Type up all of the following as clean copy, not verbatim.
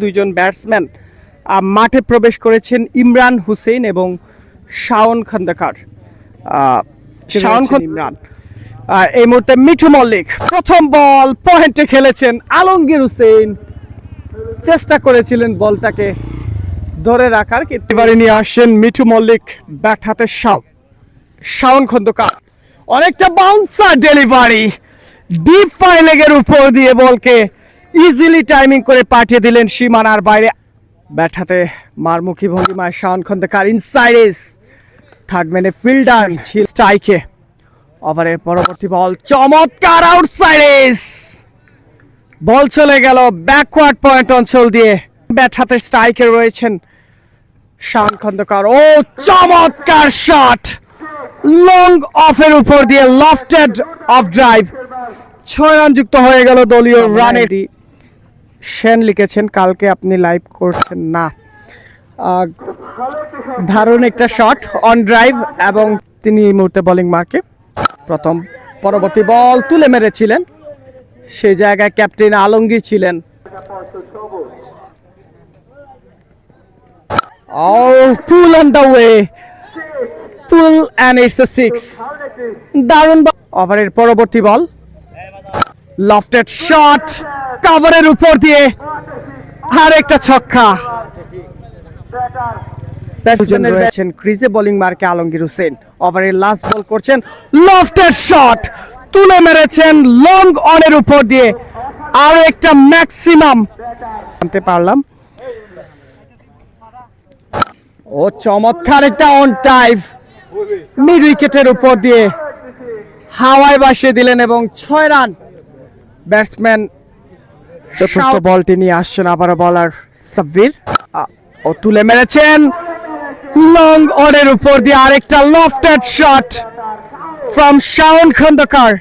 দুইজন ব্যাটসম্যান মাঠে প্রবেশ করেছেন, ইমরান হুসেইন এবং শাওন খন্দকার। ইমরান এই মুহূর্তে মিঠু মল্লিক প্রথম বল পয়েন্টে খেলেছেন। আলমগীর হুসেইন চেষ্টা করেছিলেন বলটাকে ধরে রাখার, এবারে নিয়ে আসছেন মিঠু মল্লিক, ব্যাট হাতে শাওন খন্দকার। অনেকটা বাউন্সার ডেলিভারি, ডিপ ফাই লেগের উপর দিয়ে বলকে ইজিলি টাইমিং করে পাঠিয়ে দিলেন সীমানার বাইরে। ব্যাট হাতে মারমুখী ভঙ্গিমায় Shawon Khandakar, inside edge, third ম্যানে ফিল্ডার স্ট্রাইকে। ওভারের পরবর্তী বল চমৎকার আউটসাইড এজ, বল চলে গেল ব্যাকওয়ার্ড পয়েন্ট অঞ্চল দিয়ে। ব্যাট হাতে স্ট্রাইকে রয়েছেন শাওন খন্দকার। ও চমৎকার শট, লং অফের উপর দিয়ে লফটেড অফ ড্রাইভ, 6 রান যুক্ত হয়ে গেল দলীয় রানের। সেন লিখেছেন কালকে আপনি লাইভ করছেন না, দারুণ একটা শট অন ড্রাইভ, এবং তিনি এই মুহূর্তে বোলিং মার্কে। প্রথম পরবর্তী বল তুলে মেরেছিলেন, সেই জায়গায় ক্যাপ্টেন আলমগীর ছিলেন। Pull on the way, pull and it's a 6। দারুণ। ওভারের পরবর্তী বল লফটেড শট, কভারের উপর দিয়ে আর একটা ছক্কা। রয়েছেন ক্রিজে বোলিং মার্কে আলমগীর হোসেন। ওভারের লাস্ট বল করছেন, লফটেড শট তুলে মেরেছেন লং অনের উপর দিয়ে, আর একটা ম্যাক্সিমাম আনতে পারলাম। ও চমৎকার একটা অন টাইভ, মিড উইকেটের উপর দিয়ে হাওয়ায় ভাসিয়ে দিলেন এবং 6 রান। ব্যাটসম্যান চতুর্থ বলটি নিয়ে আসছেন আবার বলার সাব্বির, ও তুলে মেরেছেন লং অনের উপর দিয়ে আরেকটা lofted shot from Shaon Khandakar.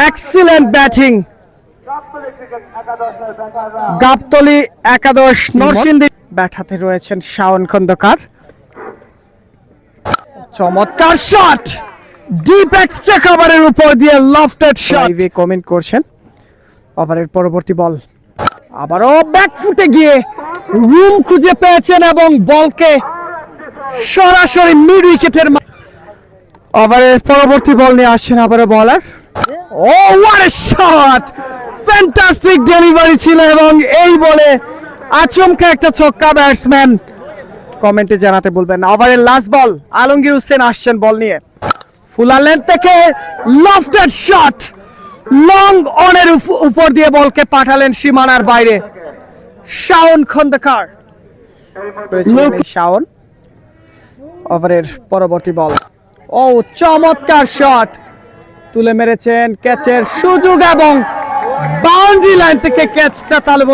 Excellent batting. Gabtoli একাদশ নরসিংদী, ব্যাট হাতে রয়েছেন শাওন খন্দকার। চমৎকার শট, ডিপ এক্সট্রা কভারের উপর দিয়ে লফটেড শট। কমেন্ট করছেন। ওভারের পরবর্তী বল আবারও ব্যাকফুটে গিয়ে রুম খুঁজে পেয়েছেন এবং বলকে সরাসরি মিড উইকেটের। ওভারের পরবর্তী বল নিয়ে আসছেন আবারও বলার। Oh what a shot, fantastic delivery ছিল এবং এই বলে আচমকা একটা ছক্কা। ব্যাটসম্যান কমেন্টে জানাতে বলবেন না। ওভারের লাস্ট বল আলমগীর হোসেন আসছেন বল নিয়ে, ফুলার লেন্থ থেকে লফটেড শট, লং অনের উপর দিয়ে বলকে পাঠালেন সীমানার বাইরে। শাওন খন্দকার, শাওন। ওভারের পরবর্তী বল, ও চমৎকার শট তুলে মেরেছেন, ক্যাচের সুযোগ এবং বাউন্ডারি লাইন থেকে ক্যাচটা তালু।